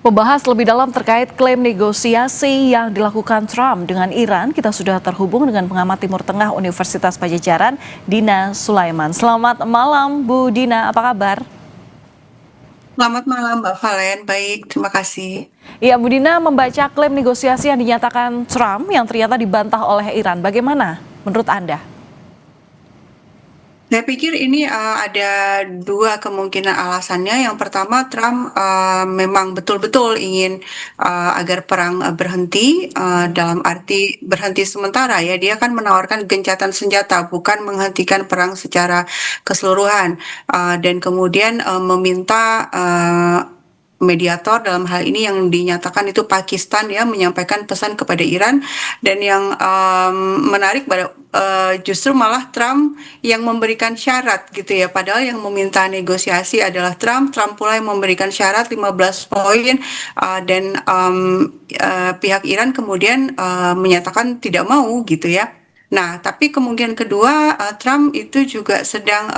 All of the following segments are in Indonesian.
Membahas lebih dalam terkait klaim negosiasi yang dilakukan Trump dengan Iran, kita sudah terhubung dengan pengamat Timur Tengah Universitas Pajajaran, Dina Sulaiman. Selamat malam, Bu Dina, apa kabar? Selamat malam Mbak Valen, baik, terima kasih. Ya, Bu Dina membaca klaim negosiasi yang dinyatakan Trump yang ternyata dibantah oleh Iran. Bagaimana menurut Anda? Saya pikir ini ada dua kemungkinan alasannya. Yang pertama, Trump memang betul-betul ingin agar perang berhenti, dalam arti berhenti sementara ya. Dia kan menawarkan gencatan senjata, bukan menghentikan perang secara keseluruhan. Dan kemudian meminta mediator dalam hal ini yang dinyatakan itu Pakistan ya menyampaikan pesan kepada Iran. Dan yang menarik pada justru malah Trump yang memberikan syarat gitu ya, padahal yang meminta negosiasi adalah Trump pula yang memberikan syarat 15 poin, dan pihak Iran kemudian menyatakan tidak mau gitu ya. Nah, tapi kemungkinan kedua, Trump itu juga sedang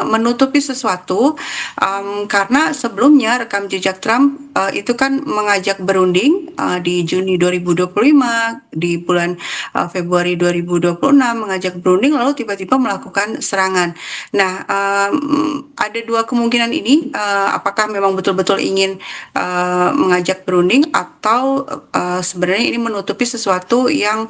menutupi sesuatu, karena sebelumnya rekam jejak Trump itu kan mengajak berunding di Juni 2025, di bulan Februari 2026 mengajak berunding, lalu tiba-tiba melakukan serangan. Nah, ada dua kemungkinan ini, apakah memang betul-betul ingin mengajak berunding atau sebenarnya ini menutupi sesuatu yang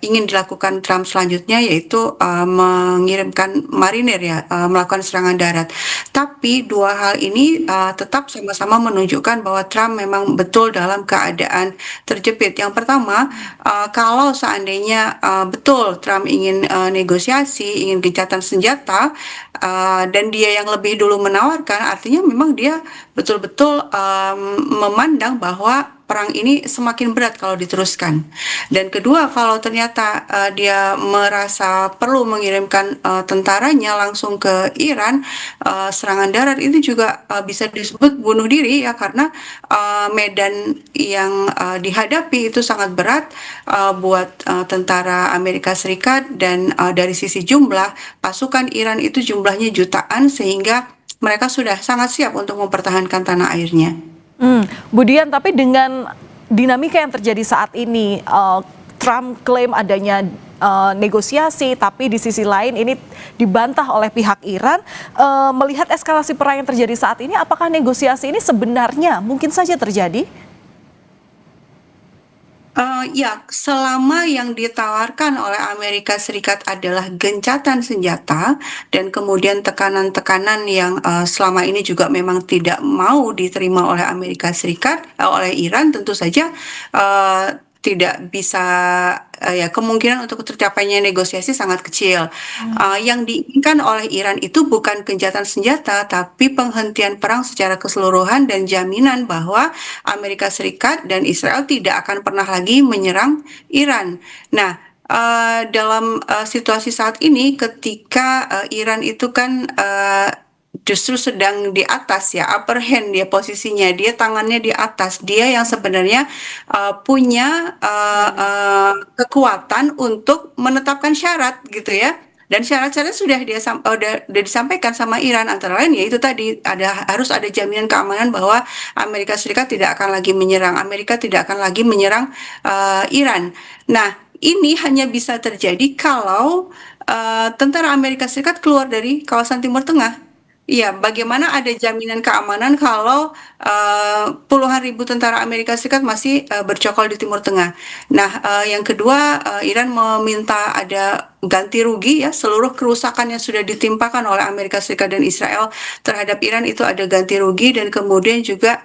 ingin dilakukan Trump selanjutnya, yaitu mengirimkan marinir ya, melakukan serangan darat. Tapi dua hal ini tetap sama-sama menunjukkan bahwa Trump memang betul dalam keadaan terjepit. Yang pertama, kalau seandainya betul Trump ingin negosiasi, ingin gencatan senjata, dan dia yang lebih dulu menawarkan, artinya memang dia betul-betul memandang bahwa perang ini semakin berat kalau diteruskan. Dan kedua, kalau ternyata dia merasa perlu mengirimkan tentaranya langsung ke Iran, serangan darat itu juga bisa disebut bunuh diri ya, karena medan yang dihadapi itu sangat berat buat tentara Amerika Serikat, dan dari sisi jumlah pasukan Iran itu jumlahnya jutaan, sehingga mereka sudah sangat siap untuk mempertahankan tanah airnya. Bu Dian, tapi dengan dinamika yang terjadi saat ini, Trump klaim adanya negosiasi, tapi di sisi lain ini dibantah oleh pihak Iran. Melihat eskalasi perang yang terjadi saat ini, apakah negosiasi ini sebenarnya mungkin saja terjadi? Ya, selama yang ditawarkan oleh Amerika Serikat adalah gencatan senjata dan kemudian tekanan-tekanan yang selama ini juga memang tidak mau diterima oleh Amerika Serikat, oleh Iran, tentu saja tidak bisa, ya kemungkinan untuk tercapainya negosiasi sangat kecil. Yang diinginkan oleh Iran itu bukan gencatan senjata, tapi penghentian perang secara keseluruhan dan jaminan bahwa Amerika Serikat dan Israel tidak akan pernah lagi menyerang Iran. Nah, dalam situasi saat ini, ketika Iran itu kan justru sedang di atas ya, upper hand dia posisinya, dia tangannya di atas, dia yang sebenarnya punya kekuatan untuk menetapkan syarat gitu ya. Dan syarat-syarat sudah disampaikan sama Iran, antara lain yaitu tadi harus ada jaminan keamanan bahwa Amerika Serikat tidak akan lagi menyerang, Amerika tidak akan lagi menyerang Iran. Nah, ini hanya bisa terjadi kalau tentara Amerika Serikat keluar dari kawasan Timur Tengah. Iya, bagaimana ada jaminan keamanan kalau puluhan ribu tentara Amerika Serikat masih bercokol di Timur Tengah. Nah, yang kedua, Iran meminta ada ganti rugi ya, seluruh kerusakan yang sudah ditimpakan oleh Amerika Serikat dan Israel terhadap Iran itu ada ganti rugi, dan kemudian juga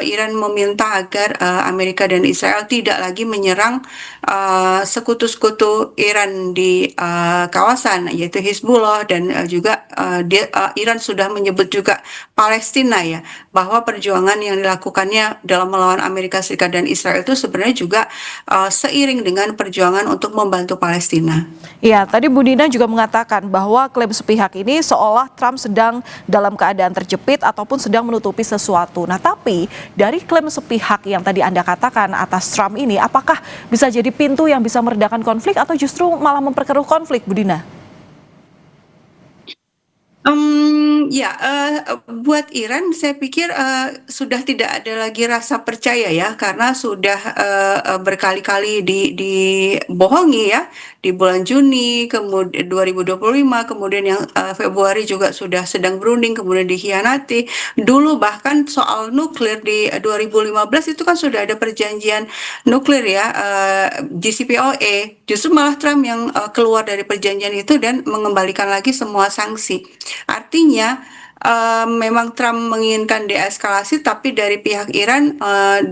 Iran meminta agar Amerika dan Israel tidak lagi menyerang sekutu-sekutu Iran di kawasan, yaitu Hizbullah, dan juga Iran sudah menyebut juga Palestina ya, bahwa perjuangan yang dilakukannya dalam melawan Amerika Serikat dan Israel itu sebenarnya juga seiring dengan perjuangan untuk membantu Palestina. Ya, tadi Bu Dina juga mengatakan bahwa klaim sepihak ini seolah Trump sedang dalam keadaan terjepit ataupun sedang menutupi sesuatu. Nah, tapi dari klaim sepihak yang tadi Anda katakan atas Trump ini, apakah bisa jadi pintu yang bisa meredakan konflik atau justru malah memperkeruh konflik, Bu Dina? Ya, buat Iran saya pikir, sudah tidak ada lagi rasa percaya ya, karena sudah, berkali-kali dibohongi ya, di bulan Juni, 2025, kemudian yang, Februari juga sudah sedang berunding, kemudian dikhianati. Dulu bahkan soal nuklir di 2015 itu kan sudah ada perjanjian nuklir ya, JCPOA. Justru malah Trump yang, keluar dari perjanjian itu dan mengembalikan lagi semua sanksi. Artinya, memang Trump menginginkan deeskalasi, tapi dari pihak Iran,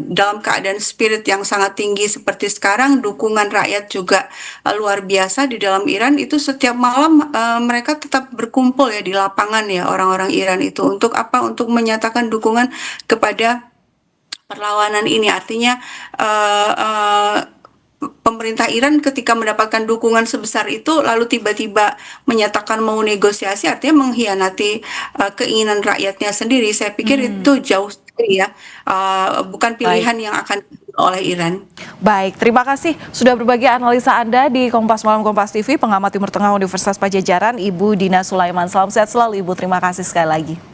dalam keadaan spirit yang sangat tinggi seperti sekarang, dukungan rakyat juga, luar biasa di dalam Iran. Itu setiap malam, mereka tetap berkumpul ya di lapangan ya, orang-orang Iran itu. Untuk apa? Untuk menyatakan dukungan kepada perlawanan ini. Artinya, eh, eh, pemerintah Iran ketika mendapatkan dukungan sebesar itu lalu tiba-tiba menyatakan mau negosiasi, artinya mengkhianati, keinginan rakyatnya sendiri. Saya pikir Hmm, itu jauh sekali ya, bukan baik. pilihan yang akan diambil oleh Iran. Baik, terima kasih sudah berbagi analisa Anda di Kompas Malam Kompas TV, pengamat Timur Tengah Universitas Pajajaran, Ibu Dina Sulaiman. Salam sehat selalu Ibu, terima kasih sekali lagi.